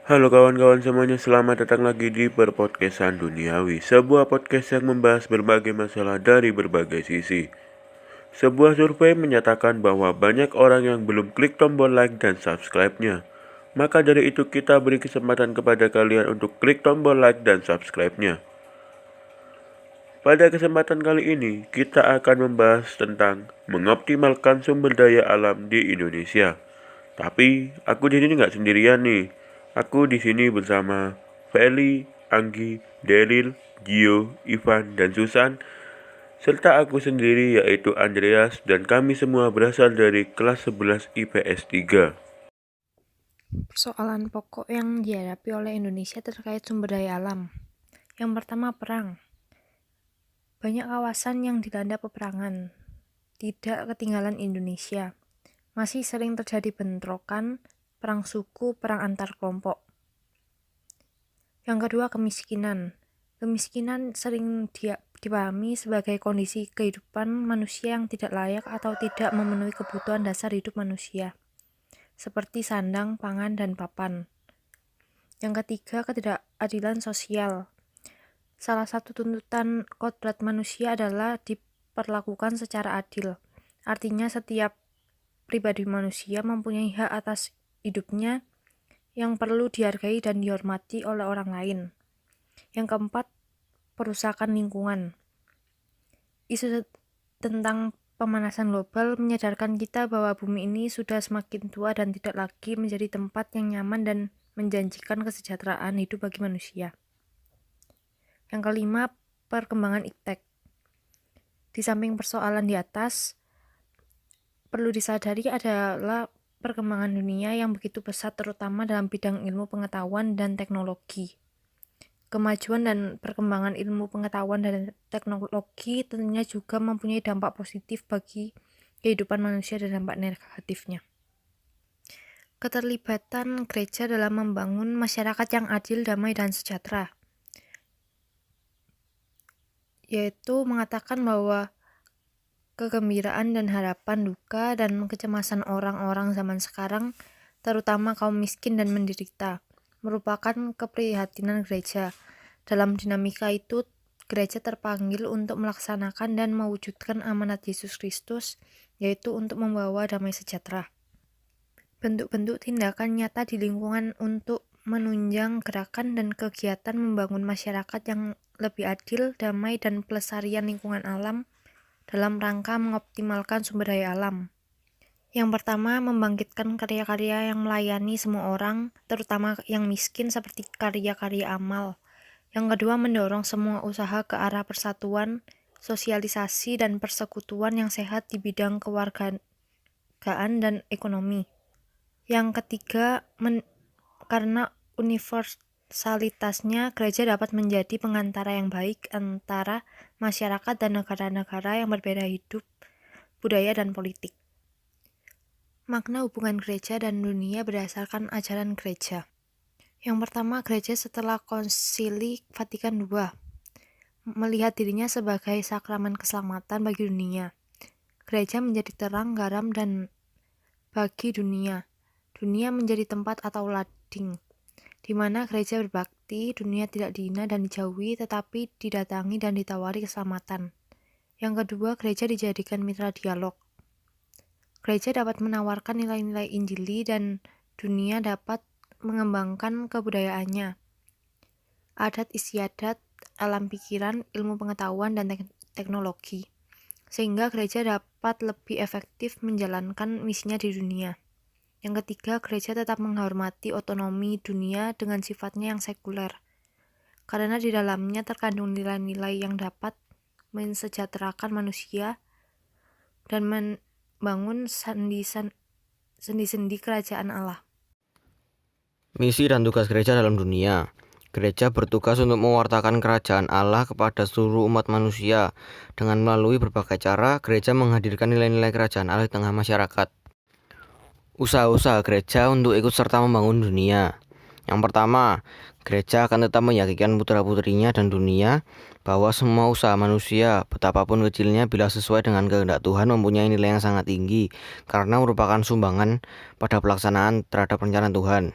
Halo kawan-kawan semuanya, selamat datang lagi di Perpodcastan Duniawi, sebuah podcast yang membahas berbagai masalah dari berbagai sisi. Sebuah survei menyatakan bahwa banyak orang yang belum klik tombol like dan subscribe-nya. Maka dari itu kita beri kesempatan kepada kalian untuk klik tombol like dan subscribe-nya. Pada kesempatan kali ini, kita akan membahas tentang mengoptimalkan sumber daya alam di Indonesia. Tapi aku di sini nggak sendirian nih. Aku di sini bersama Feli, Anggi, Delil, Gio, Ivan, dan Susan, serta aku sendiri yaitu Andreas, dan kami semua berasal dari kelas 11 IPS 3. Persoalan pokok yang dihadapi oleh Indonesia terkait sumber daya alam. Yang pertama, perang. Banyak kawasan yang dilanda peperangan. Tidak ketinggalan Indonesia. Masih sering terjadi bentrokan, perang suku, perang antar kelompok. Yang kedua, kemiskinan. Kemiskinan sering dipahami sebagai kondisi kehidupan manusia yang tidak layak atau tidak memenuhi kebutuhan dasar hidup manusia, seperti sandang, pangan, dan papan. Yang ketiga, ketidakadilan sosial. Salah satu tuntutan kodrat manusia adalah diperlakukan secara adil. Artinya setiap pribadi manusia mempunyai hak atas hidupnya yang perlu dihargai dan dihormati oleh orang lain. Yang keempat, perusakan lingkungan. Isu tentang pemanasan global menyadarkan kita bahwa bumi ini sudah semakin tua dan tidak lagi menjadi tempat yang nyaman dan menjanjikan kesejahteraan hidup bagi manusia. Yang kelima, perkembangan iptek. Di samping persoalan di atas, perlu disadari adalah perkembangan dunia yang begitu pesat terutama dalam bidang ilmu pengetahuan dan teknologi. Kemajuan dan perkembangan ilmu pengetahuan dan teknologi tentunya juga mempunyai dampak positif bagi kehidupan manusia dan dampak negatifnya. Keterlibatan gereja dalam membangun masyarakat yang adil, damai, dan sejahtera, yaitu mengatakan bahwa kegembiraan dan harapan, duka dan kecemasan orang-orang zaman sekarang, terutama kaum miskin dan menderita, merupakan keprihatinan gereja. Dalam dinamika itu, gereja terpanggil untuk melaksanakan dan mewujudkan amanat Yesus Kristus, yaitu untuk membawa damai sejahtera. Bentuk-bentuk tindakan nyata di lingkungan untuk menunjang gerakan dan kegiatan membangun masyarakat yang lebih adil, damai, dan pelestarian lingkungan alam dalam rangka mengoptimalkan sumber daya alam. Yang pertama, membangkitkan karya-karya yang melayani semua orang, terutama yang miskin seperti karya-karya amal. Yang kedua, mendorong semua usaha ke arah persatuan, sosialisasi, dan persekutuan yang sehat di bidang kewarganegaraan dan ekonomi. Yang ketiga, karena universalitasnya, gereja dapat menjadi pengantara yang baik antara masyarakat dan negara-negara yang berbeda hidup, budaya, dan politik. Makna hubungan gereja dan dunia berdasarkan ajaran gereja. Yang pertama, gereja setelah Konsili Vatikan II melihat dirinya sebagai sakramen keselamatan bagi dunia. Gereja menjadi terang, garam, dan bagi dunia. Dunia menjadi tempat atau lading, di mana gereja berbakti, dunia tidak dihina dan dijauhi, tetapi didatangi dan ditawari keselamatan. Yang kedua, gereja dijadikan mitra dialog. Gereja dapat menawarkan nilai-nilai Injili dan dunia dapat mengembangkan kebudayaannya, adat istiadat, alam pikiran, ilmu pengetahuan, dan teknologi, sehingga gereja dapat lebih efektif menjalankan misinya di dunia. Yang ketiga, gereja tetap menghormati otonomi dunia dengan sifatnya yang sekuler, karena di dalamnya terkandung nilai-nilai yang dapat mensejahterakan manusia dan membangun sendi-sendi kerajaan Allah. Misi dan tugas gereja dalam dunia. Gereja bertugas untuk mewartakan kerajaan Allah kepada seluruh umat manusia. Dengan melalui berbagai cara, gereja menghadirkan nilai-nilai kerajaan Allah di tengah masyarakat. Usaha-usaha gereja untuk ikut serta membangun dunia. Yang pertama, gereja akan tetap meyakinkan putra-putrinya dan dunia bahwa semua usaha manusia, betapapun kecilnya, bila sesuai dengan kehendak Tuhan, mempunyai nilai yang sangat tinggi karena merupakan sumbangan pada pelaksanaan terhadap rencana Tuhan.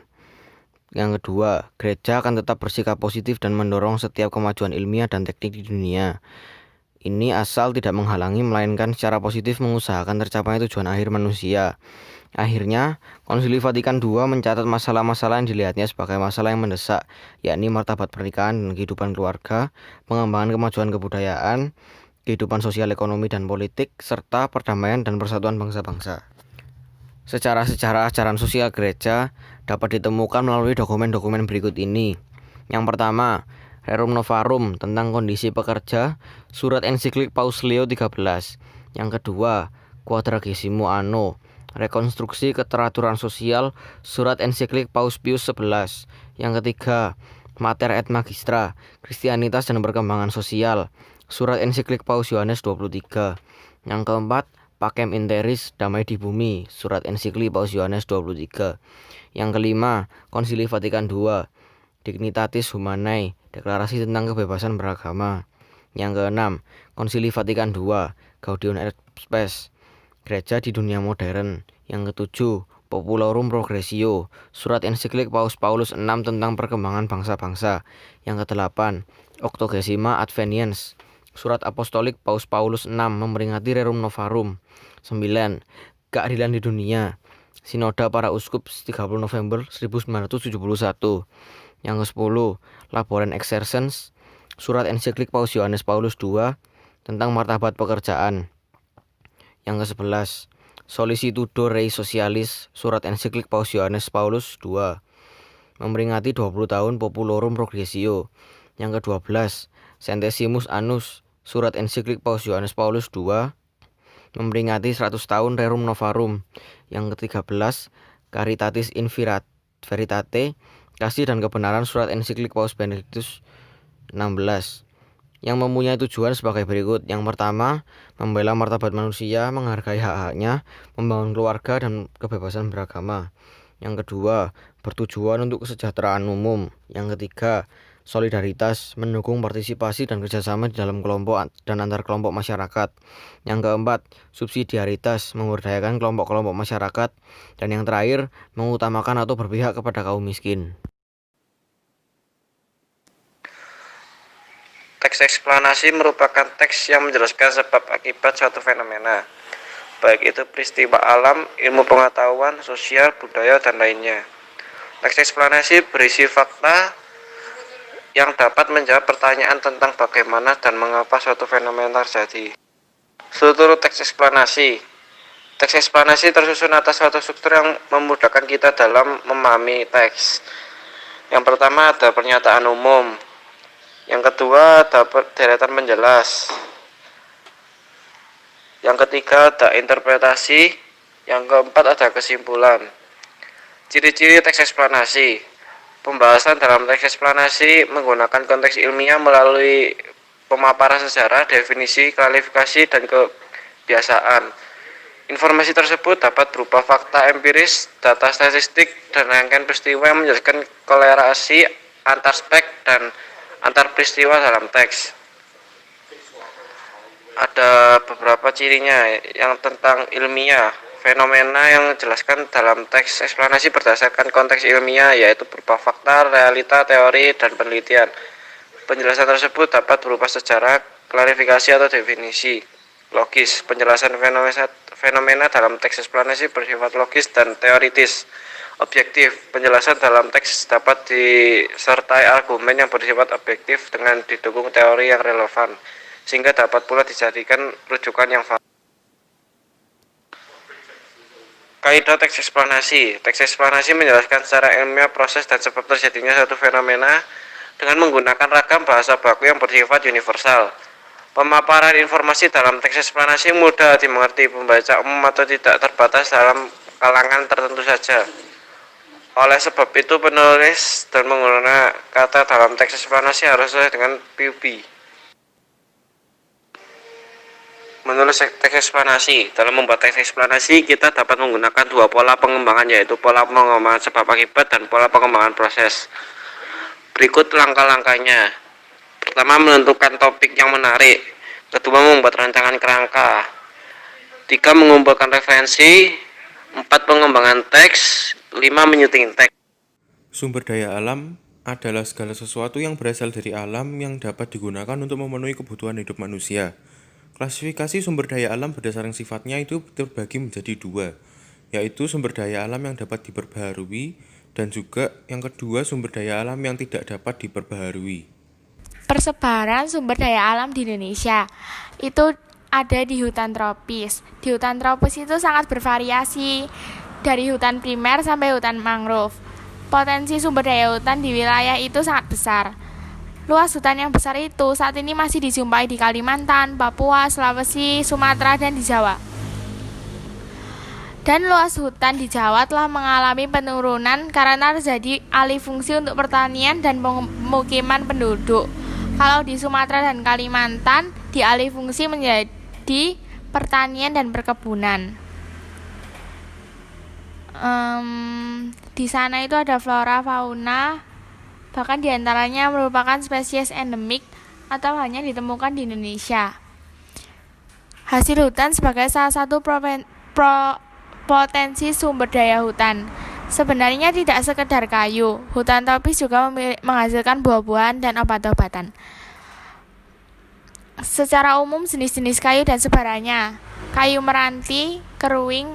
Yang kedua, gereja akan tetap bersikap positif dan mendorong setiap kemajuan ilmiah dan teknik di dunia. Ini asal tidak menghalangi melainkan secara positif mengusahakan tercapainya tujuan akhir manusia. Akhirnya, Konsili Vatikan II mencatat masalah-masalah yang dilihatnya sebagai masalah yang mendesak, yakni martabat pernikahan dan kehidupan keluarga, pengembangan kemajuan kebudayaan, kehidupan sosial, ekonomi, dan politik, serta perdamaian dan persatuan bangsa-bangsa. Secara sejarah ajaran sosial gereja dapat ditemukan melalui dokumen-dokumen berikut ini. Yang pertama, Rerum Novarum tentang kondisi pekerja, surat ensiklik Paus Leo XIII. Yang kedua, Quadragesimo Anno, rekonstruksi keteraturan sosial, surat ensiklik Paus Pius XI. Yang ketiga, Mater et Magistra, Kristianitas dan perkembangan sosial, surat ensiklik Paus Yohanes 23. Yang keempat, Pacem in Terris, damai di bumi, surat ensiklik Paus Yohanes 23. Yang kelima, Konsili Vatikan II, Dignitatis Humanae, deklarasi tentang kebebasan beragama. Yang keenam, Konsili Vatikan II, Gaudium et Spes, gereja di dunia modern. Yang ketujuh, Populorum Progressio, surat ensiklik Paus Paulus VI tentang perkembangan bangsa-bangsa. Yang kedelapan, Octogesima Adveniens, surat apostolik Paus Paulus VI memperingati Rerum Novarum. 9. Keadilan di dunia, Sinoda para Uskup 30 November 1971. Yang ke-10, Laboren Exercens, surat ensiklik Paus Yohanes Paulus II tentang martabat pekerjaan. Yang ke-11, Solicitudo Rei Socialis, surat ensiklik Paus Yohanes Paulus II memperingati 20 tahun Populorum Progressio. Yang ke-12, Centesimus Annus, surat ensiklik Paus Yohanes Paulus II memperingati 100 tahun Rerum Novarum. Yang ke-13, Caritatis in Veritate, kasih dan kebenaran, surat ensiklik Paus Benedictus XVI, yang mempunyai tujuan sebagai berikut. Yang pertama, membela martabat manusia, menghargai hak-haknya, membangun keluarga dan kebebasan beragama. Yang kedua, bertujuan untuk kesejahteraan umum. Yang ketiga, solidaritas, mendukung partisipasi dan kerjasama di dalam kelompok dan antar kelompok masyarakat. Yang keempat, subsidiaritas, memberdayakan kelompok-kelompok masyarakat. Dan yang terakhir, mengutamakan atau berpihak kepada kaum miskin. Teks eksplanasi merupakan teks yang menjelaskan sebab akibat suatu fenomena, baik itu peristiwa alam, ilmu pengetahuan, sosial, budaya, dan lainnya. Teks eksplanasi berisi fakta yang dapat menjawab pertanyaan tentang bagaimana dan mengapa suatu fenomena terjadi. Struktur teks eksplanasi. Teks eksplanasi tersusun atas suatu struktur yang memudahkan kita dalam memahami teks. Yang pertama ada pernyataan umum. Yang kedua ada deretan penjelas. Yang ketiga ada interpretasi. Yang keempat ada kesimpulan. Ciri-ciri teks eksplanasi. Pembahasan dalam teks eksplanasi menggunakan konteks ilmiah melalui pemaparan sejarah, definisi, klarifikasi, dan kebiasaan. Informasi tersebut dapat berupa fakta empiris, data statistik, dan rangkaian peristiwa yang menjelaskan korelasi antar spek dan antar peristiwa dalam teks. Ada beberapa cirinya yang tentang ilmiah. Fenomena yang dijelaskan dalam teks eksplanasi berdasarkan konteks ilmiah, yaitu berupa fakta, realita, teori, dan penelitian. Penjelasan tersebut dapat berupa sejarah, klarifikasi, atau definisi. Logis. Penjelasan fenomena dalam teks eksplanasi bersifat logis dan teoritis. Objektif. Penjelasan dalam teks dapat disertai argumen yang bersifat objektif dengan didukung teori yang relevan, sehingga dapat pula dijadikan rujukan yang valid. Kaidah teks eksplanasi. Teks eksplanasi menjelaskan secara ilmiah proses dan sebab terjadinya suatu fenomena dengan menggunakan ragam bahasa baku yang bersifat universal. Pemaparan informasi dalam teks eksplanasi mudah dimengerti pembaca umum atau tidak terbatas dalam kalangan tertentu saja. Oleh sebab itu, penulis dan menggunakan kata dalam teks eksplanasi harus sesuai dengan PUB. Menulis teks eksplanasi. Dalam membuat teks eksplanasi, kita dapat menggunakan dua pola pengembangan, yaitu pola pengembangan sebab akibat dan pola pengembangan proses. Berikut langkah-langkahnya. Pertama, menentukan topik yang menarik. Kedua, membuat rancangan kerangka. 3, mengumpulkan referensi. 4, pengembangan teks. 5, menyuting teks. Sumber daya alam adalah segala sesuatu yang berasal dari alam yang dapat digunakan untuk memenuhi kebutuhan hidup manusia. Klasifikasi sumber daya alam berdasarkan sifatnya itu terbagi menjadi dua, yaitu sumber daya alam yang dapat diperbaharui dan juga yang kedua sumber daya alam yang tidak dapat diperbaharui. Persebaran sumber daya alam di Indonesia itu ada di hutan tropis. Di hutan tropis itu sangat bervariasi, dari hutan primer sampai hutan mangrove. Potensi sumber daya hutan di wilayah itu sangat besar. Luas hutan yang besar itu saat ini masih dijumpai di Kalimantan, Papua, Sulawesi, Sumatera, dan di Jawa. Dan luas hutan di Jawa telah mengalami penurunan karena terjadi alih fungsi untuk pertanian dan pemukiman penduduk. Kalau di Sumatera dan Kalimantan dialih fungsi menjadi pertanian dan perkebunan. Di sana itu ada flora fauna, bahkan diantaranya merupakan spesies endemik atau hanya ditemukan di Indonesia. Hasil hutan sebagai salah satu potensi sumber daya hutan. Sebenarnya tidak sekedar kayu, hutan tropis juga menghasilkan buah-buahan dan obat-obatan. Secara umum jenis-jenis kayu dan sebarannya. Kayu meranti, keruing,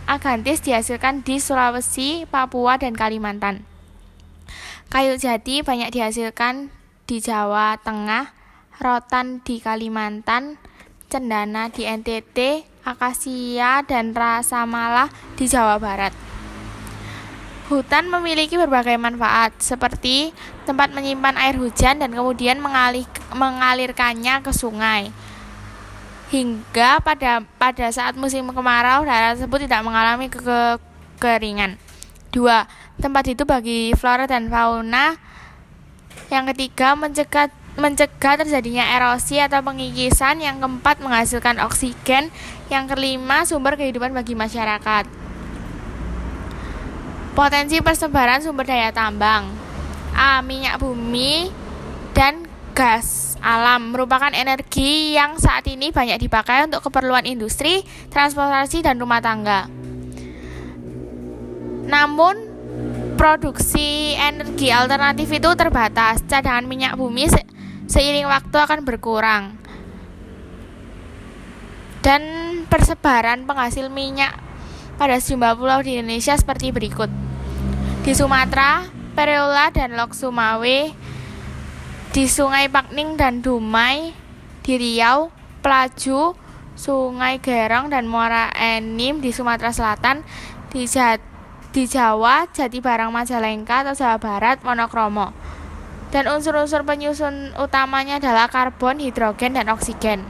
agantis dihasilkan di Sulawesi, Papua, dan Kalimantan. Kayu jati banyak dihasilkan di Jawa Tengah, rotan di Kalimantan, cendana di NTT, akasia dan rasa malah di Jawa Barat. Hutan memiliki berbagai manfaat, seperti tempat menyimpan air hujan dan kemudian mengalirkannya ke sungai. Hingga pada saat musim kemarau, daerah tersebut tidak mengalami kekeringan. 2. Tempat itu bagi flora dan fauna. Yang ketiga, mencegah terjadinya erosi atau pengikisan. Yang keempat, menghasilkan oksigen. Yang kelima, sumber kehidupan bagi masyarakat. Potensi persebaran sumber daya tambang. A. Minyak bumi dan gas alam merupakan energi yang saat ini banyak dipakai untuk keperluan industri, transportasi, dan rumah tangga. Namun, produksi energi alternatif itu terbatas. Cadangan minyak bumi seiring waktu akan berkurang. Dan persebaran penghasil minyak pada sejumlah pulau di Indonesia seperti berikut. Di Sumatera, Pereola dan Lok Sumawe, di Sungai Pakning dan Dumai, di Riau, Pelaju, Sungai Gerong dan Muara Enim di Sumatera Selatan, di Jawa, Jati Barang Majalengka atau Jawa Barat, Wonokromo. Dan unsur-unsur penyusun utamanya adalah karbon, hidrogen, dan oksigen.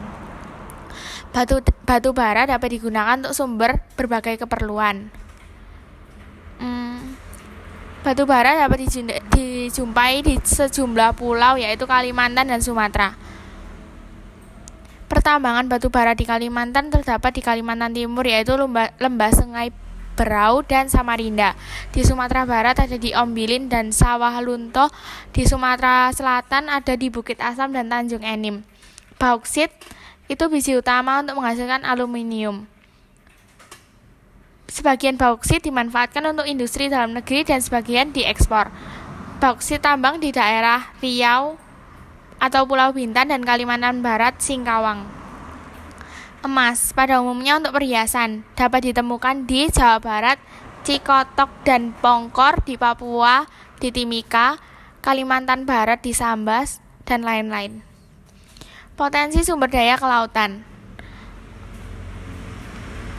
Batu bara dapat digunakan untuk sumber berbagai keperluan. Batu bara dapat dijumpai di sejumlah pulau yaitu Kalimantan dan Sumatera. Pertambangan batu bara di Kalimantan terdapat di Kalimantan Timur yaitu Lembah Sungai Berau dan Samarinda. Di Sumatera Barat ada di Ombilin dan Sawah Lunto. Di Sumatera Selatan ada di Bukit Asam dan Tanjung Enim. Bauksit itu biji utama untuk menghasilkan aluminium. Sebagian bauksit dimanfaatkan untuk industri dalam negeri dan sebagian diekspor. Bauksit tambang di daerah Riau atau Pulau Bintan dan Kalimantan Barat, Singkawang. Emas pada umumnya untuk perhiasan dapat ditemukan di Jawa Barat, Cikotok dan Pongkor, di Papua, di Timika, Kalimantan Barat, di Sambas, dan lain-lain. Potensi sumber daya kelautan.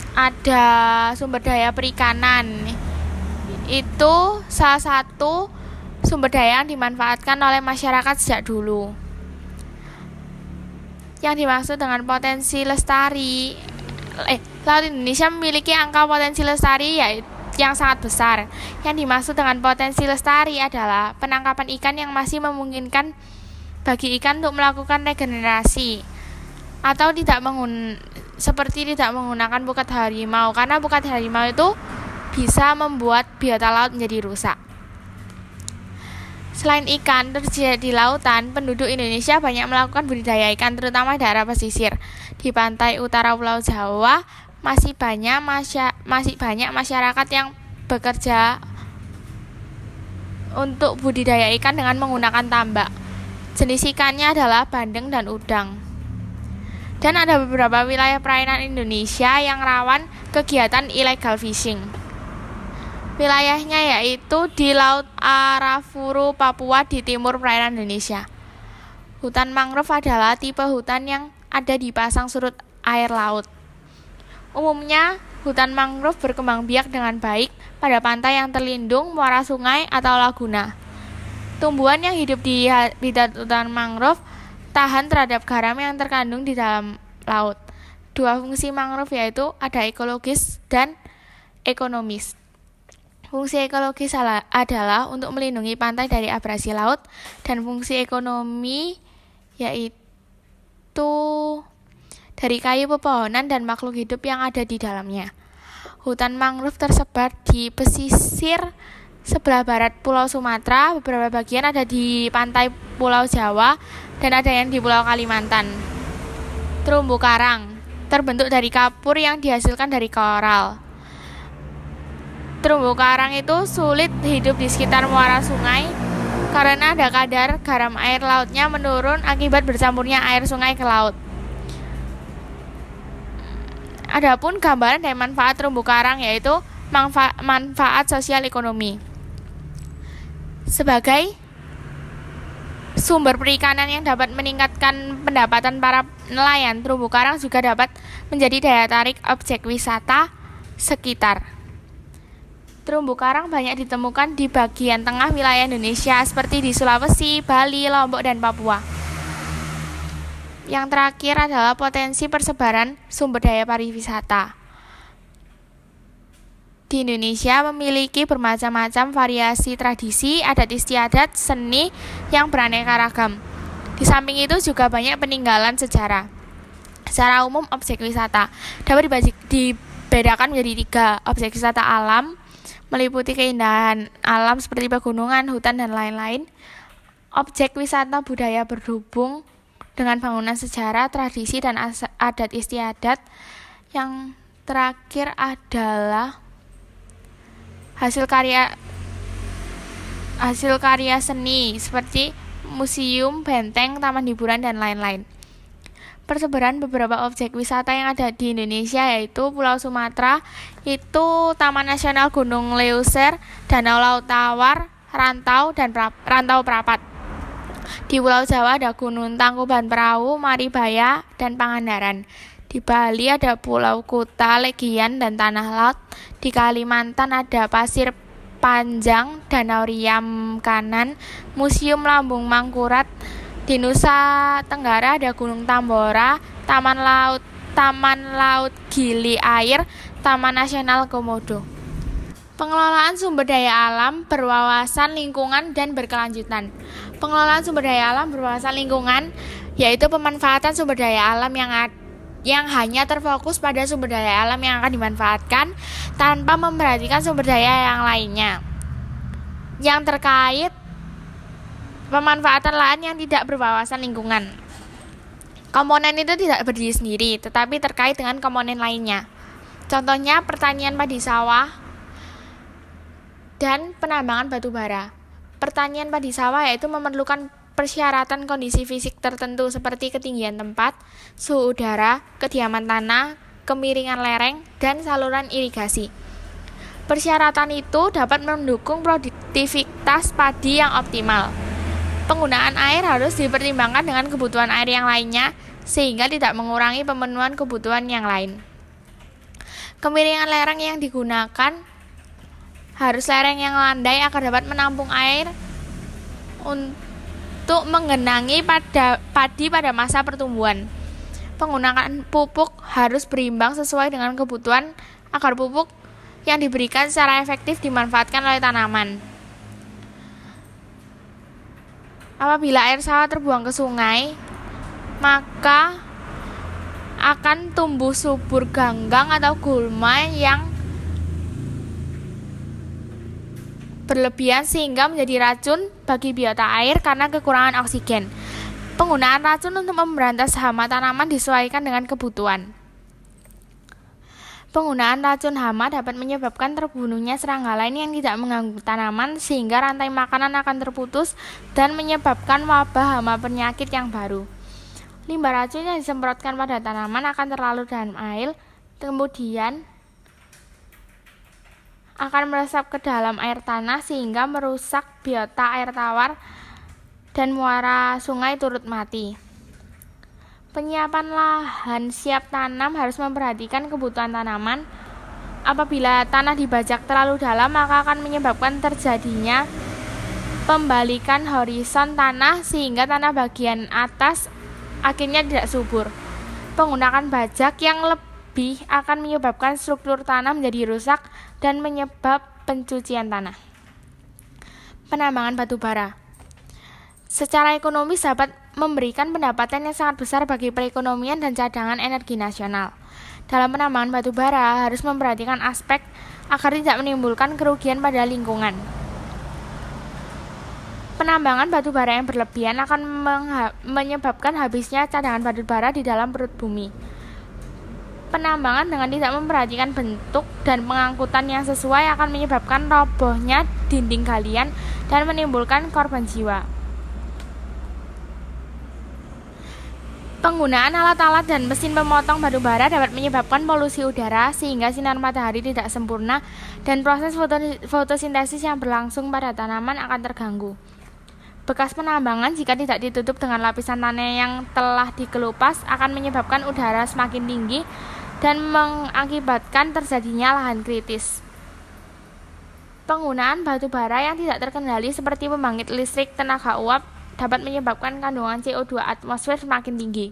Ada sumber daya perikanan. Itu salah satu sumber daya yang dimanfaatkan oleh masyarakat sejak dulu. Yang dimaksud dengan potensi lestari, Laut Indonesia memiliki angka potensi lestari yang sangat besar. Yang dimaksud dengan potensi lestari adalah penangkapan ikan yang masih memungkinkan bagi ikan untuk melakukan regenerasi atau tidak menggunakan pukat harimau, karena pukat harimau itu bisa membuat biota laut menjadi rusak. Selain ikan tersedia di lautan, penduduk Indonesia banyak melakukan budidaya ikan, terutama daerah pesisir. Di pantai utara Pulau Jawa masih banyak masyarakat yang bekerja untuk budidaya ikan dengan menggunakan tambak. Jenis ikannya adalah bandeng dan udang. Dan ada beberapa wilayah perairan Indonesia yang rawan kegiatan illegal fishing. Wilayahnya yaitu di Laut Arafuru, Papua di timur perairan Indonesia. Hutan mangrove adalah tipe hutan yang ada di pasang surut air laut. Umumnya, hutan mangrove berkembang biak dengan baik pada pantai yang terlindung, muara sungai, atau laguna. Tumbuhan yang hidup di habitat hutan mangrove tahan terhadap garam yang terkandung di dalam laut. Dua fungsi mangrove yaitu ada ekologis dan ekonomis. Fungsi ekologis adalah untuk melindungi pantai dari abrasi laut, dan fungsi ekonomi yaitu dari kayu pepohonan dan makhluk hidup yang ada di dalamnya. Hutan mangrove tersebar di pesisir sebelah barat Pulau Sumatera, beberapa bagian ada di pantai Pulau Jawa, dan ada yang di Pulau Kalimantan. Terumbu karang terbentuk dari kapur yang dihasilkan dari koral. Terumbu karang itu sulit hidup di sekitar muara sungai karena ada kadar garam air lautnya menurun akibat bercampurnya air sungai ke laut. Adapun gambaran dari manfaat terumbu karang yaitu manfaat sosial ekonomi. Sebagai sumber perikanan yang dapat meningkatkan pendapatan para nelayan, terumbu karang juga dapat menjadi daya tarik objek wisata sekitar. Terumbu karang banyak ditemukan di bagian tengah wilayah Indonesia seperti di Sulawesi, Bali, Lombok, dan Papua. Yang terakhir adalah potensi persebaran sumber daya pariwisata. Di Indonesia memiliki bermacam-macam variasi tradisi, adat istiadat, seni yang beraneka ragam. Di samping itu juga banyak peninggalan sejarah. Secara umum, objek wisata dapat dibedakan menjadi 3. Objek wisata alam meliputi keindahan alam seperti pegunungan, hutan, dan lain-lain. Objek wisata budaya berhubung dengan bangunan sejarah, tradisi, dan adat istiadat. Yang terakhir adalah hasil karya seni seperti museum, benteng, taman hiburan, dan lain-lain. Persebaran beberapa objek wisata yang ada di Indonesia yaitu Pulau Sumatera itu Taman Nasional Gunung Leuser, Danau Laut Tawar, Rantau, dan Rantau Prapat. Di Pulau Jawa ada Gunung Tangkuban Perahu, Maribaya, dan Pangandaran. Di Bali ada Pulau Kuta, Legian, dan Tanah Laut. Di Kalimantan ada Pasir Panjang, Danau Riam Kanan, Museum Lambung Mangkurat. Di Nusa Tenggara ada Gunung Tambora, Taman Laut Gili Air, Taman Nasional Komodo. Pengelolaan sumber daya alam berwawasan lingkungan dan berkelanjutan. Pengelolaan sumber daya alam berwawasan lingkungan yaitu pemanfaatan sumber daya alam yang hanya terfokus pada sumber daya alam yang akan dimanfaatkan tanpa memperhatikan sumber daya yang lainnya. Yang terkait pemanfaatan lahan yang tidak berwawasan lingkungan. Komponen itu tidak berdiri sendiri, tetapi terkait dengan komponen lainnya. Contohnya pertanian padi sawah dan penambangan batu bara. Pertanian padi sawah yaitu memerlukan persyaratan kondisi fisik tertentu seperti ketinggian tempat, suhu udara, kediaman tanah, kemiringan lereng, dan saluran irigasi. Persyaratan itu dapat mendukung produktivitas padi yang optimal. Penggunaan air harus dipertimbangkan dengan kebutuhan air yang lainnya sehingga tidak mengurangi pemenuhan kebutuhan yang lain. Kemiringan lereng yang digunakan harus lereng yang landai agar dapat menampung air untuk menggenangi padi pada masa pertumbuhan. Penggunaan pupuk harus berimbang sesuai dengan kebutuhan agar pupuk yang diberikan secara efektif dimanfaatkan oleh tanaman. Apabila air sawah terbuang ke sungai, maka akan tumbuh subur ganggang atau gulma yang berlebihan sehingga menjadi racun bagi biota air karena kekurangan oksigen. Penggunaan racun untuk memberantas hama tanaman disesuaikan dengan kebutuhan. Penggunaan racun hama dapat menyebabkan terbunuhnya serangga lain yang tidak mengganggu tanaman sehingga rantai makanan akan terputus dan menyebabkan wabah hama penyakit yang baru. Limbah racun yang disemprotkan pada tanaman akan terlarut dalam air, kemudian akan meresap ke dalam air tanah sehingga merusak biota air tawar dan muara sungai turut mati. Penyiapan lahan siap tanam harus memperhatikan kebutuhan tanaman. Apabila tanah dibajak terlalu dalam, maka akan menyebabkan terjadinya pembalikan horizon tanah sehingga tanah bagian atas akhirnya tidak subur. Penggunaan bajak yang lebih akan menyebabkan struktur tanah menjadi rusak dan menyebab pencucian tanah. Penambangan batu bara secara ekonomis dapat memberikan pendapatan yang sangat besar bagi perekonomian dan cadangan energi nasional. Dalam penambangan batu bara harus memperhatikan aspek agar tidak menimbulkan kerugian pada lingkungan. Penambangan batu bara yang berlebihan akan menyebabkan habisnya cadangan batu bara di dalam perut bumi. Penambangan dengan tidak memperhatikan bentuk dan pengangkutan yang sesuai akan menyebabkan robohnya dinding galian dan menimbulkan korban jiwa. Penggunaan alat-alat dan mesin pemotong batu bara dapat menyebabkan polusi udara sehingga sinar matahari tidak sempurna dan proses fotosintesis yang berlangsung pada tanaman akan terganggu. Bekas penambangan jika tidak ditutup dengan lapisan tanah yang telah dikelupas akan menyebabkan udara semakin tinggi dan mengakibatkan terjadinya lahan kritis. Penggunaan batu bara yang tidak terkendali seperti pembangkit listrik tenaga uap dapat menyebabkan kandungan CO2 atmosfer semakin tinggi.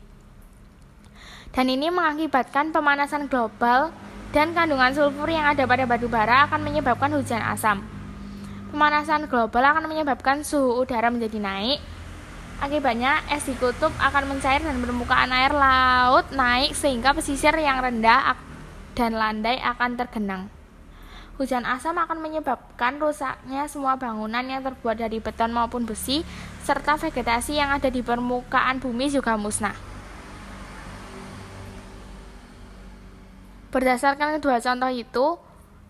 Dan ini mengakibatkan pemanasan global dan kandungan sulfur yang ada pada batu bara akan menyebabkan hujan asam. Pemanasan global akan menyebabkan suhu udara menjadi naik. Akibatnya es di kutub akan mencair dan permukaan air laut naik sehingga pesisir yang rendah dan landai akan tergenang. Hujan asam akan menyebabkan rusaknya semua bangunan yang terbuat dari beton maupun besi, serta vegetasi yang ada di permukaan bumi juga musnah. Berdasarkan kedua contoh itu,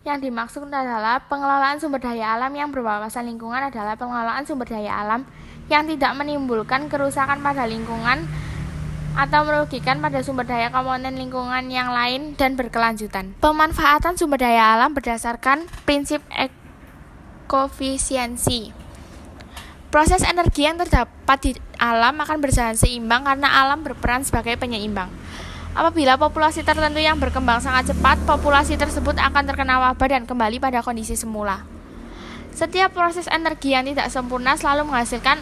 yang dimaksud adalah pengelolaan sumber daya alam yang berwawasan lingkungan adalah pengelolaan sumber daya alam yang tidak menimbulkan kerusakan pada lingkungan atau merugikan pada sumber daya komponen lingkungan yang lain dan berkelanjutan. Pemanfaatan sumber daya alam berdasarkan prinsip ekofisiensi. Proses energi yang terdapat di alam akan berjalan seimbang karena alam berperan sebagai penyeimbang. Apabila populasi tertentu yang berkembang sangat cepat, populasi tersebut akan terkena wabah dan kembali pada kondisi semula. Setiap proses energi yang tidak sempurna selalu menghasilkan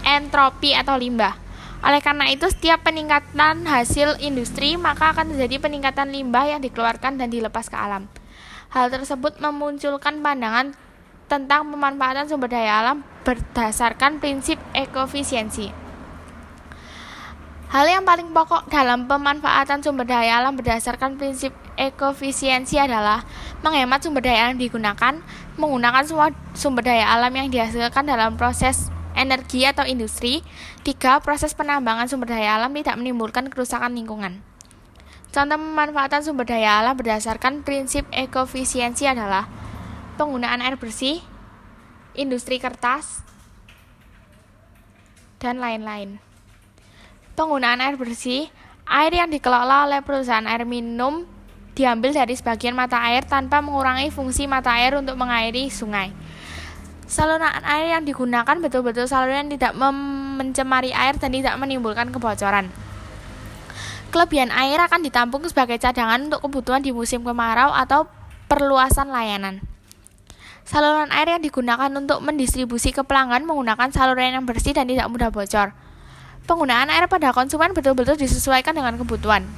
entropi atau limbah. Oleh karena itu, setiap peningkatan hasil industri, maka akan terjadi peningkatan limbah yang dikeluarkan dan dilepas ke alam. Hal tersebut memunculkan pandangan tentang pemanfaatan sumber daya alam berdasarkan prinsip ekofisiensi. Hal yang paling pokok dalam pemanfaatan sumber daya alam berdasarkan prinsip ekofisiensi adalah menghemat sumber daya yang digunakan, menggunakan semua sumber daya alam yang dihasilkan dalam proses energi atau industri. 3. Proses penambangan sumber daya alam tidak menimbulkan kerusakan lingkungan. Contoh pemanfaatan sumber daya alam berdasarkan prinsip ekofisiensi adalah penggunaan air bersih, industri kertas, dan lain-lain. Penggunaan air bersih, air yang dikelola oleh perusahaan air minum diambil dari sebagian mata air tanpa mengurangi fungsi mata air untuk mengairi sungai. Saluran air yang digunakan betul-betul saluran yang tidak mencemari air dan tidak menimbulkan kebocoran. Kelebihan air akan ditampung sebagai cadangan untuk kebutuhan di musim kemarau atau perluasan layanan. Saluran air yang digunakan untuk mendistribusi ke pelanggan menggunakan saluran yang bersih dan tidak mudah bocor. Penggunaan air pada konsumen betul-betul disesuaikan dengan kebutuhan.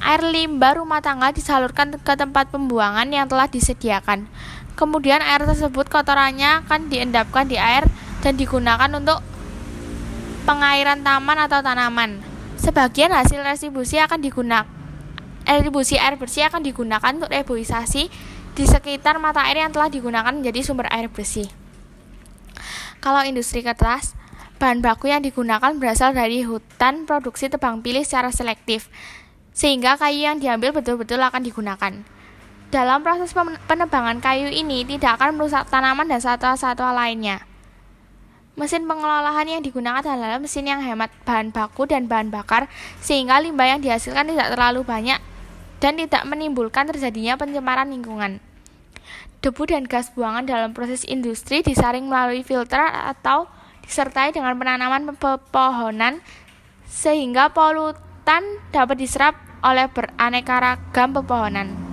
Air limbah rumah tangga disalurkan ke tempat pembuangan yang telah disediakan. Kemudian air tersebut kotorannya akan diendapkan di air dan digunakan untuk pengairan taman atau tanaman. Sebagian hasil retribusi air bersih akan digunakan untuk reboisasi di sekitar mata air yang telah digunakan menjadi sumber air bersih. Kalau industri kertas, bahan baku yang digunakan berasal dari hutan produksi tebang pilih secara selektif. sehingga kayu yang diambil betul-betul akan digunakan. Dalam proses penebangan kayu ini tidak akan merusak tanaman dan satwa-satwa lainnya. Mesin pengolahan yang digunakan adalah mesin yang hemat bahan baku dan bahan bakar, sehingga limbah yang dihasilkan tidak terlalu banyak dan tidak menimbulkan terjadinya pencemaran lingkungan. Debu dan gas buangan dalam proses industri disaring melalui filter atau disertai dengan penanaman pepohonan, sehingga polutan dapat diserap oleh beraneka ragam pepohonan.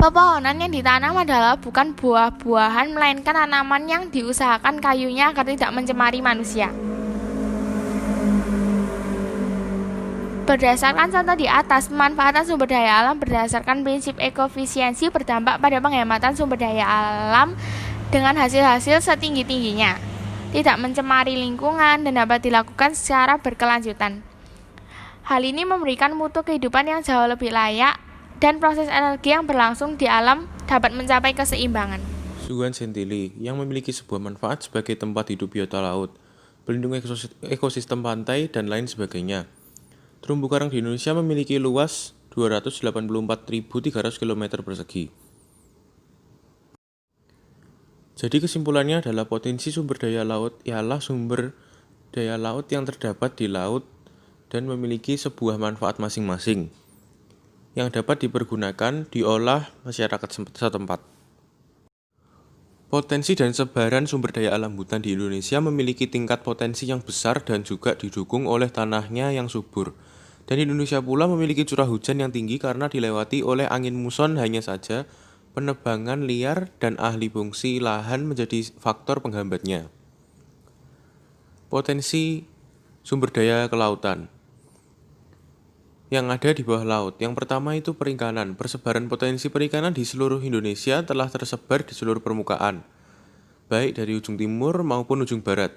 Pepohonan yang ditanam adalah bukan buah-buahan, melainkan tanaman yang diusahakan kayunya agar tidak mencemari manusia. Berdasarkan contoh di atas, pemanfaatan sumber daya alam berdasarkan prinsip ekofisiensi berdampak pada penghematan sumber daya alam dengan hasil-hasil setinggi-tingginya, tidak mencemari lingkungan, dan dapat dilakukan secara berkelanjutan. Hal ini memberikan mutu kehidupan yang jauh lebih layak dan proses energi yang berlangsung di alam dapat mencapai keseimbangan. Suguhan Sentili yang memiliki sebuah manfaat sebagai tempat hidup biota laut, pelindung ekosistem pantai, dan lain sebagainya. Terumbu karang di Indonesia memiliki luas 284.300 km persegi. Jadi kesimpulannya adalah potensi sumber daya laut ialah sumber daya laut yang terdapat di laut dan memiliki sebuah manfaat masing-masing yang dapat dipergunakan diolah masyarakat setempat. Potensi dan sebaran sumber daya alam hutan di Indonesia memiliki tingkat potensi yang besar dan juga didukung oleh tanahnya yang subur. Dan Indonesia pula memiliki curah hujan yang tinggi karena dilewati oleh angin muson, hanya saja penebangan liar dan ahli fungsi lahan menjadi faktor penghambatnya. Potensi sumber daya kelautan yang ada di bawah laut. Yang pertama itu perikanan. Persebaran potensi perikanan di seluruh Indonesia telah tersebar di seluruh permukaan, baik dari ujung timur maupun ujung barat.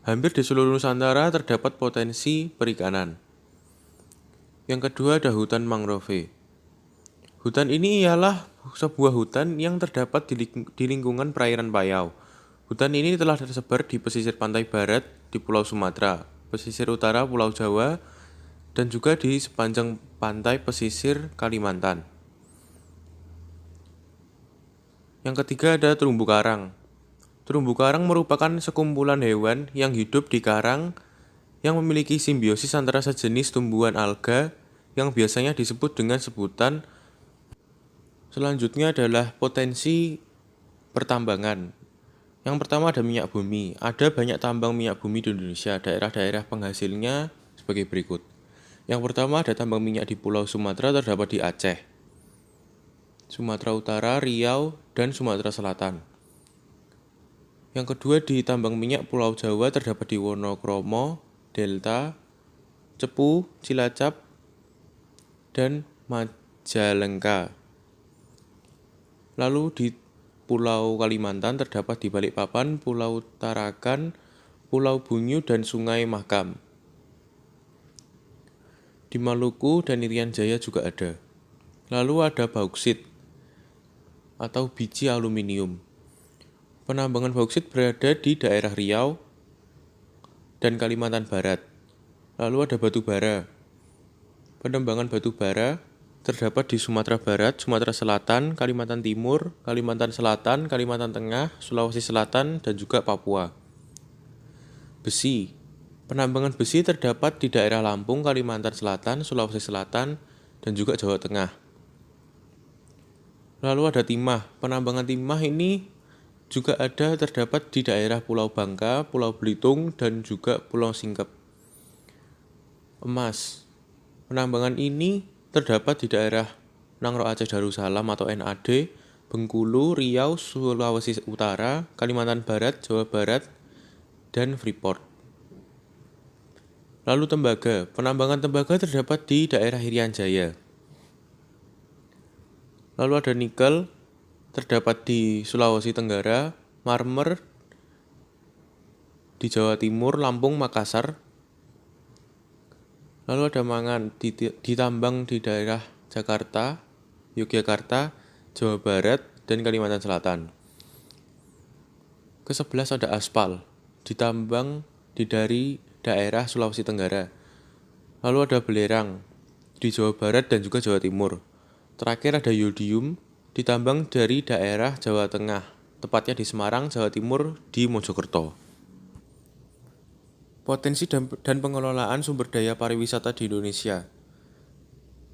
Hampir di seluruh Nusantara terdapat potensi perikanan. Yang kedua ada hutan mangrove. Hutan ini ialah sebuah hutan yang terdapat di lingkungan perairan Payau. Hutan ini telah tersebar di pesisir pantai barat di Pulau Sumatera, pesisir utara Pulau Jawa, dan juga di sepanjang pantai pesisir Kalimantan. Yang ketiga ada terumbu karang. Terumbu karang merupakan sekumpulan hewan yang hidup di karang yang memiliki simbiosis antara sejenis tumbuhan alga yang biasanya disebut dengan sebutan. Selanjutnya adalah potensi pertambangan. Yang pertama ada minyak bumi. Ada banyak tambang minyak bumi di Indonesia. Daerah-daerah penghasilnya sebagai berikut. Yang pertama ada tambang minyak di Pulau Sumatera, terdapat di Aceh, Sumatera Utara, Riau, dan Sumatera Selatan. Yang kedua di tambang minyak Pulau Jawa, terdapat di Wonokromo, Delta, Cepu, Cilacap, dan Majalengka. Lalu di Pulau Kalimantan terdapat di Balikpapan, Pulau Tarakan, Pulau Bunyu, dan Sungai Mahakam. Di Maluku dan Irian Jaya juga ada. Lalu ada bauksit atau biji aluminium. Penambangan bauksit berada di daerah Riau dan Kalimantan Barat. Lalu ada batu bara. Penambangan batu bara terdapat di Sumatera Barat, Sumatera Selatan, Kalimantan Timur, Kalimantan Selatan, Kalimantan Tengah, Sulawesi Selatan, dan juga Papua. Besi. Penambangan besi terdapat di daerah Lampung, Kalimantan Selatan, Sulawesi Selatan, dan juga Jawa Tengah. Lalu ada timah. Penambangan timah ini juga ada terdapat di daerah Pulau Bangka, Pulau Belitung, dan juga Pulau Singkep. Emas. Penambangan ini terdapat di daerah Nangro Aceh Darussalam atau NAD, Bengkulu, Riau, Sulawesi Utara, Kalimantan Barat, Jawa Barat, dan Freeport. Lalu tembaga. Penambangan tembaga terdapat di daerah Irian Jaya. Lalu ada nikel, terdapat di Sulawesi Tenggara, marmer di Jawa Timur, Lampung, Makassar. Lalu ada mangan, ditambang di daerah Jakarta, Yogyakarta, Jawa Barat, dan Kalimantan Selatan. Ke-11 ada aspal, ditambang dari daerah Sulawesi Tenggara. Lalu ada belerang, di Jawa Barat dan juga Jawa Timur. Terakhir ada yodium, ditambang dari daerah Jawa Tengah, tepatnya di Semarang, Jawa Timur, di Mojokerto. Potensi dan pengelolaan sumber daya pariwisata di Indonesia.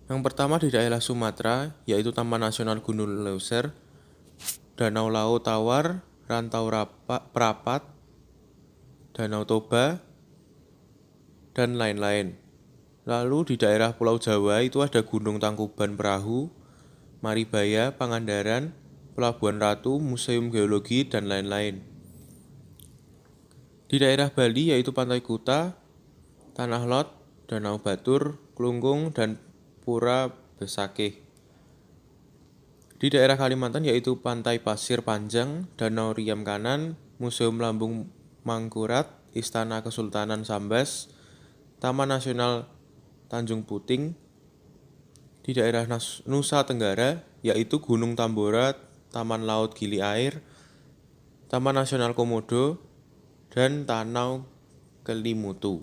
Yang pertama di daerah Sumatera, yaitu Taman Nasional Gunung Leuser, Danau Laut Tawar, Rantau Prapat, Danau Toba, dan lain-lain. Lalu di daerah Pulau Jawa itu ada Gunung Tangkuban Perahu, Maribaya, Pangandaran, Pelabuhan Ratu, Museum Geologi, dan lain-lain. Di daerah Bali yaitu Pantai Kuta, Tanah Lot, Danau Batur, Klungkung, dan Pura Besakih. Di daerah Kalimantan yaitu Pantai Pasir Panjang, Danau Riam Kanan, Museum Lambung Mangkurat, Istana Kesultanan Sambas, Taman Nasional Tanjung Puting. Di daerah Nusa Tenggara yaitu Gunung Tambora, Taman Laut Gili Air, Taman Nasional Komodo, dan Danau Kelimutu.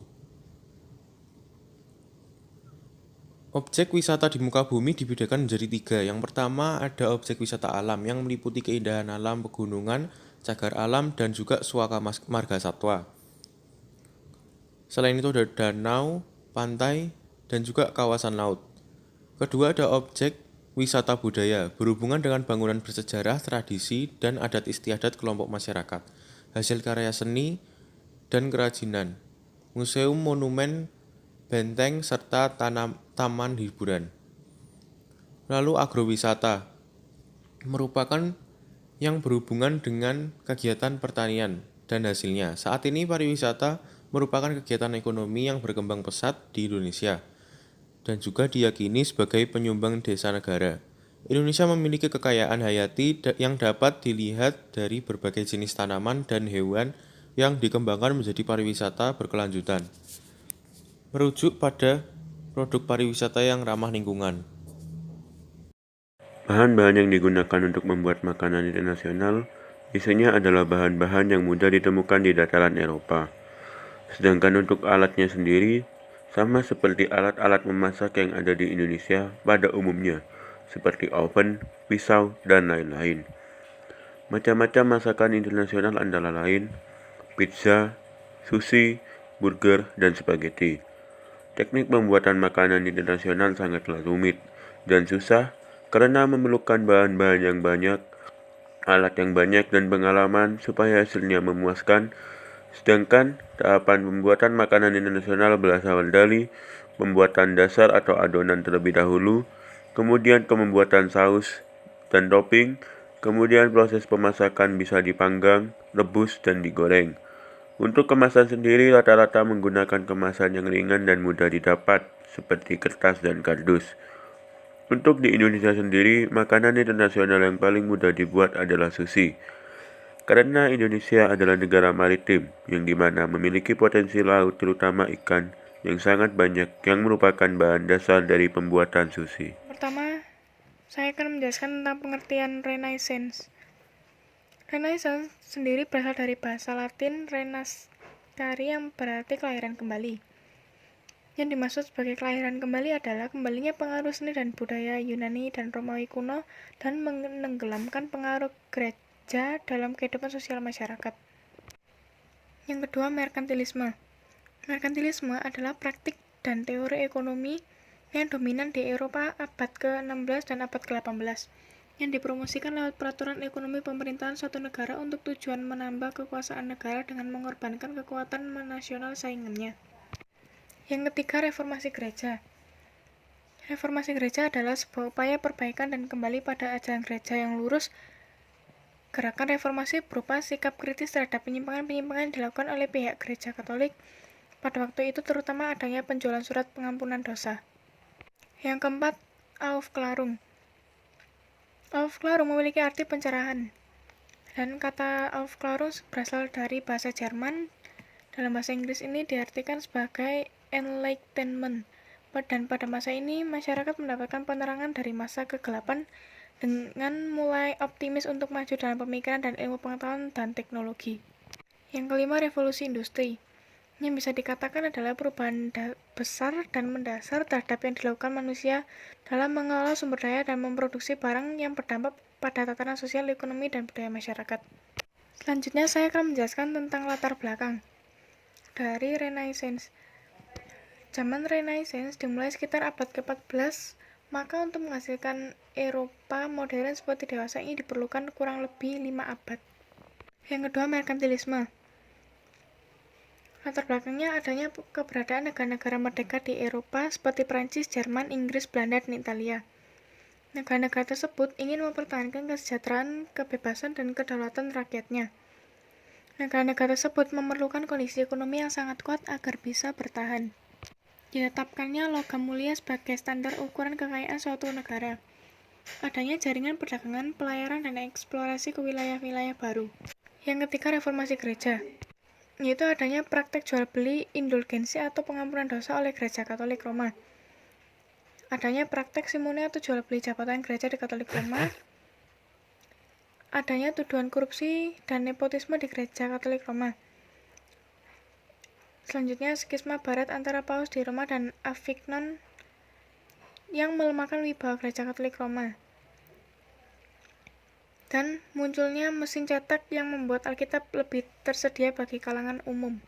Objek wisata di muka bumi dibedakan menjadi 3. Yang pertama ada objek wisata alam yang meliputi keindahan alam, pegunungan, cagar alam, dan juga suaka marga satwa. Selain itu ada danau, pantai, dan juga kawasan laut. Kedua ada objek wisata budaya berhubungan dengan bangunan bersejarah, tradisi, dan adat istiadat kelompok masyarakat, hasil karya seni dan kerajinan, museum, monumen, benteng, serta taman hiburan. Lalu agrowisata merupakan yang berhubungan dengan kegiatan pertanian dan hasilnya. Saat ini pariwisata merupakan kegiatan ekonomi yang berkembang pesat di Indonesia dan juga diyakini sebagai penyumbang desa negara. Indonesia memiliki kekayaan hayati yang dapat dilihat dari berbagai jenis tanaman dan hewan yang dikembangkan menjadi pariwisata berkelanjutan. Merujuk pada produk pariwisata yang ramah lingkungan. Bahan-bahan yang digunakan untuk membuat makanan internasional biasanya adalah bahan-bahan yang mudah ditemukan di dataran Eropa. Sedangkan untuk alatnya sendiri, sama seperti alat-alat memasak yang ada di Indonesia pada umumnya, seperti oven, pisau, dan lain-lain. Macam-macam masakan internasional antara lain pizza, sushi, burger, dan spaghetti. Teknik pembuatan makanan internasional sangatlah rumit dan susah karena memerlukan bahan-bahan yang banyak, alat yang banyak, dan pengalaman supaya hasilnya memuaskan. Sedangkan tahapan pembuatan makanan internasional berasal dari pembuatan dasar atau adonan terlebih dahulu, kemudian ke pembuatan saus dan topping, kemudian proses pemasakan bisa dipanggang, rebus, dan digoreng. Untuk kemasan sendiri rata-rata menggunakan kemasan yang ringan dan mudah didapat, seperti kertas dan kardus. Untuk di Indonesia sendiri, makanan internasional yang paling mudah dibuat adalah sushi. Karena Indonesia adalah negara maritim, yang dimana memiliki potensi laut terutama ikan yang sangat banyak yang merupakan bahan dasar dari pembuatan sushi. Pertama, saya akan menjelaskan tentang pengertian Renaissance. Renaissance sendiri berasal dari bahasa Latin renascere yang berarti kelahiran kembali. Yang dimaksud sebagai kelahiran kembali adalah kembalinya pengaruh seni dan budaya Yunani dan Romawi kuno dan menenggelamkan pengaruh gereja dalam kehidupan sosial masyarakat. Yang kedua, merkantilisme. Merkantilisme adalah praktik dan teori ekonomi yang dominan di Eropa abad ke-16 dan abad ke-18, yang dipromosikan lewat peraturan ekonomi pemerintahan suatu negara untuk tujuan menambah kekuasaan negara dengan mengorbankan kekuatan nasional saingannya. Yang ketiga, reformasi gereja. Reformasi gereja adalah sebuah upaya perbaikan dan kembali pada ajaran gereja yang lurus. Gerakan reformasi berupa sikap kritis terhadap penyimpangan-penyimpangan yang dilakukan oleh pihak gereja Katolik pada waktu itu, terutama adanya penjualan surat pengampunan dosa. Yang keempat, Aufklärung. Aufklärung memiliki arti pencerahan, dan kata Aufklärung berasal dari bahasa Jerman. Dalam bahasa Inggris ini diartikan sebagai enlightenment, dan pada masa ini masyarakat mendapatkan penerangan dari masa kegelapan dengan mulai optimis untuk maju dalam pemikiran dan ilmu pengetahuan dan teknologi. Yang kelima, revolusi industri. yang bisa dikatakan adalah perubahan besar dan mendasar terhadap yang dilakukan manusia dalam mengelola sumber daya dan memproduksi barang yang berdampak pada tatanan sosial, ekonomi, dan budaya masyarakat. Selanjutnya saya akan menjelaskan tentang latar belakang dari Renaissance. Zaman Renaissance dimulai sekitar abad ke-14, maka untuk menghasilkan Eropa modern seperti dewasa ini diperlukan kurang lebih 5 abad. Yang kedua, merkantilisme. Latar belakangnya adanya keberadaan negara-negara merdeka di Eropa seperti Prancis, Jerman, Inggris, Belanda, dan Italia. Negara-negara tersebut ingin mempertahankan kesejahteraan, kebebasan, dan kedaulatan rakyatnya. Negara-negara tersebut memerlukan kondisi ekonomi yang sangat kuat agar bisa bertahan. Ditetapkannya logam mulia sebagai standar ukuran kekayaan suatu negara. Adanya jaringan perdagangan, pelayaran, dan eksplorasi ke wilayah-wilayah baru. Yang ketiga, reformasi gereja, yaitu adanya praktek jual beli, indulgensi atau pengampunan dosa oleh Gereja Katolik Roma. Adanya praktek simone atau jual beli jabatan gereja di Katolik Roma. Adanya tuduhan korupsi dan nepotisme di Gereja Katolik Roma. Selanjutnya, skisma barat antara Paus di Roma dan Avignon yang melemahkan wibawa Gereja Katolik Roma. Dan munculnya mesin cetak yang membuat Alkitab lebih tersedia bagi kalangan umum.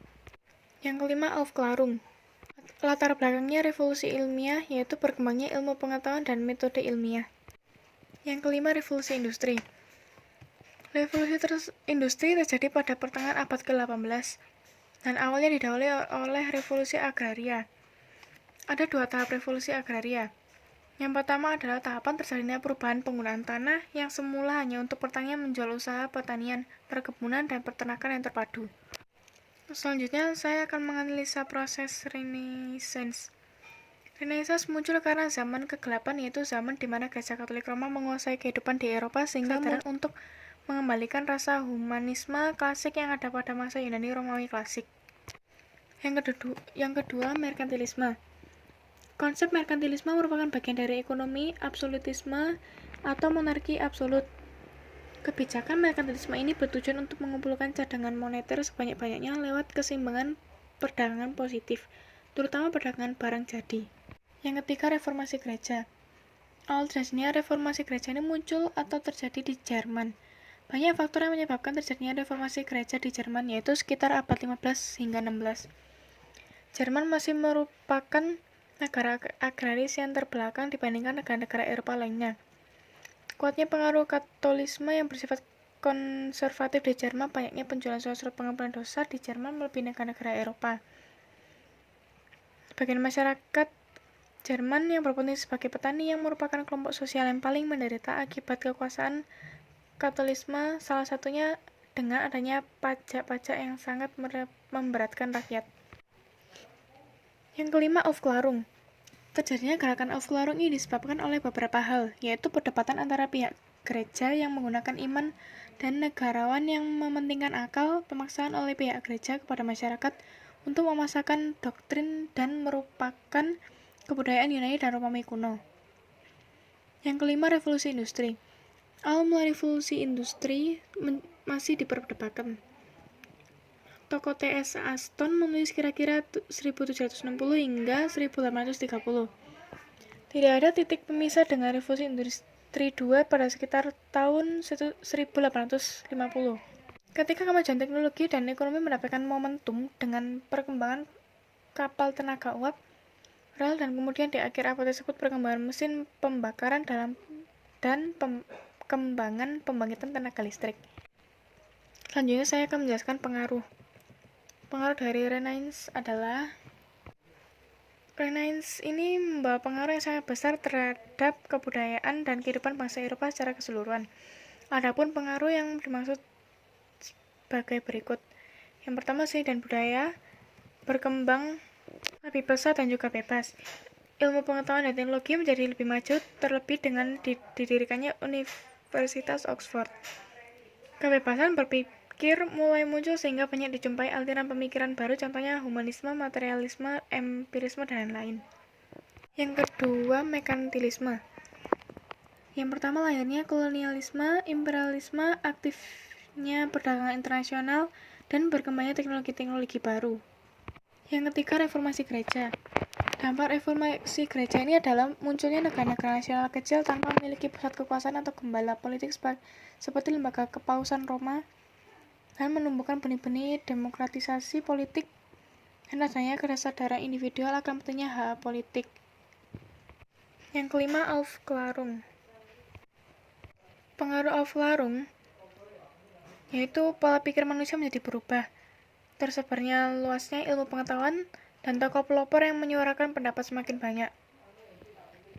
Yang kelima, Aufklärung. Latar belakangnya revolusi ilmiah, yaitu berkembangnya ilmu pengetahuan dan metode ilmiah. Yang kelima, revolusi industri. Revolusi industri terjadi pada pertengahan abad ke-18 dan awalnya didahului oleh revolusi agraria. Ada 2 tahap revolusi agraria. Yang pertama adalah tahapan terjadinya perubahan penggunaan tanah yang semula hanya untuk pertanian menjual usaha pertanian, perkebunan, dan peternakan yang terpadu. Selanjutnya, saya akan menganalisa proses Renaissance. Renaissance muncul karena zaman kegelapan, yaitu zaman di mana Gereja Katolik Roma menguasai kehidupan di Eropa sehingga untuk mengembalikan rasa humanisme klasik yang ada pada masa Yunani Romawi klasik. Yang kedua, merkantilisme. Konsep merkantilisme merupakan bagian dari ekonomi absolutisme atau monarki absolut. Kebijakan merkantilisme ini bertujuan untuk mengumpulkan cadangan moneter sebanyak-banyaknya lewat keseimbangan perdagangan positif, terutama perdagangan barang jadi. Yang ketiga, reformasi gereja. Awal terjadinya reformasi gereja ini muncul atau terjadi di Jerman. Banyak faktor yang menyebabkan terjadinya reformasi gereja di Jerman, yaitu sekitar abad 15 hingga 16. Jerman masih merupakan negara agraris yang terbelakang dibandingkan negara-negara Eropa lainnya. Kuatnya pengaruh Katolisme yang bersifat konservatif di Jerman, banyaknya penjualan surat-surat pengampunan dosa di Jerman melebihi negara-negara Eropa. Sebagian masyarakat Jerman yang berpotensi sebagai petani yang merupakan kelompok sosial yang paling menderita akibat kekuasaan Katolisme, salah satunya dengan adanya pajak-pajak yang sangat memberatkan rakyat. Yang kelima, Aufklärung. Terjadinya gerakan Aufklärung ini disebabkan oleh beberapa hal, yaitu perdebatan antara pihak gereja yang menggunakan iman dan negarawan yang mementingkan akal, pemaksaan oleh pihak gereja kepada masyarakat untuk memasakkan doktrin dan merupakan kebudayaan Yunani dan Romawi kuno. Yang kelima, revolusi industri. Awal mulai revolusi industri masih diperdebatkan. Toko T.S. Aston menulis kira-kira 1760 hingga 1830. Tidak ada titik pemisah dengan revolusi industri 2 pada sekitar tahun 1850. Ketika kemajuan teknologi dan ekonomi mendapatkan momentum dengan perkembangan kapal tenaga uap, rel, dan kemudian di akhir abad tersebut perkembangan mesin pembakaran dan perkembangan pembangkitan tenaga listrik. Selanjutnya saya akan menjelaskan pengaruh dari Renaissance adalah Renaissance ini membawa pengaruh yang sangat besar terhadap kebudayaan dan kehidupan bangsa Eropa secara keseluruhan. Adapun pengaruh yang dimaksud sebagai berikut. Yang pertama, seni dan budaya berkembang lebih pesat dan juga bebas. Ilmu pengetahuan dan teknologi menjadi lebih maju, terlebih dengan didirikannya Universitas Oxford. Kebebasan berpikir mulai muncul sehingga banyak dijumpai aliran pemikiran baru, contohnya humanisme, materialisme, empirisme, dan lain-lain. Yang kedua, merkantilisme. Yang pertama, lahirnya kolonialisme, imperialisme, aktifnya perdagangan internasional, dan berkembangnya teknologi-teknologi baru. Yang ketiga, reformasi gereja. Dampak reformasi gereja ini adalah munculnya negara-negara nasional kecil tanpa memiliki pusat kekuasaan atau gembala politik seperti lembaga kepausan Roma, dan menumbuhkan benih-benih demokratisasi politik dan adanya kesadaran individual akan pentingnya hak politik. Yang kelima, Aufklärung. Pengaruh Aufklärung yaitu pola pikir manusia menjadi berubah, tersebarnya luasnya ilmu pengetahuan, dan tokoh pelopor yang menyuarakan pendapat semakin banyak.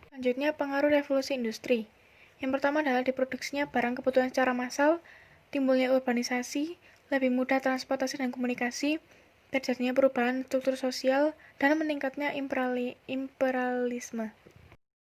Selanjutnya, pengaruh revolusi industri. Yang pertama adalah diproduksinya barang kebutuhan secara massal, timbulnya urbanisasi, lebih mudah transportasi dan komunikasi, terjadinya perubahan struktur sosial, dan meningkatnya imperialisme.